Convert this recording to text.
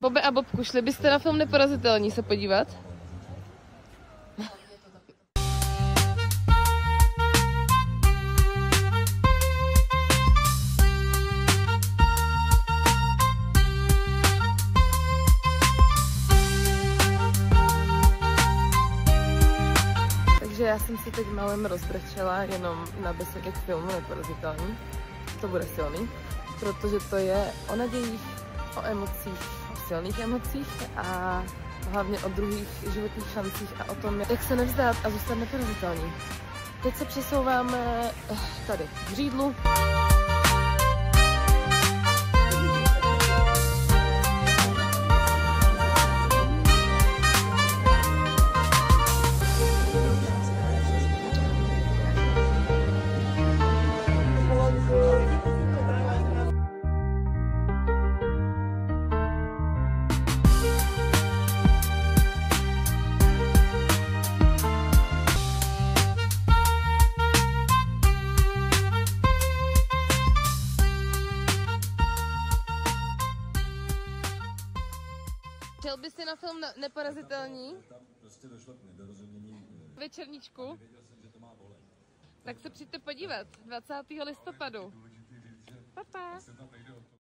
Bobe a Bobku, šli byste na film Neporazitelní se podívat? Takže já jsem si teď malem rozbrečela jenom na besedě k filmu Neporazitelní. To bude silný, protože to je o nadějích, o emocích, o silných emocích a hlavně o druhých životních šancích a o tom, jak se nevzdát a zůstat neporazitelný. Teď se přesouváme tady k Řídlu. Šel bys si na film Neporazitelní? Tam prostě došlo k nedorozumění. Večerníčku? Tak se přijďte podívat 20. listopadu. Papa.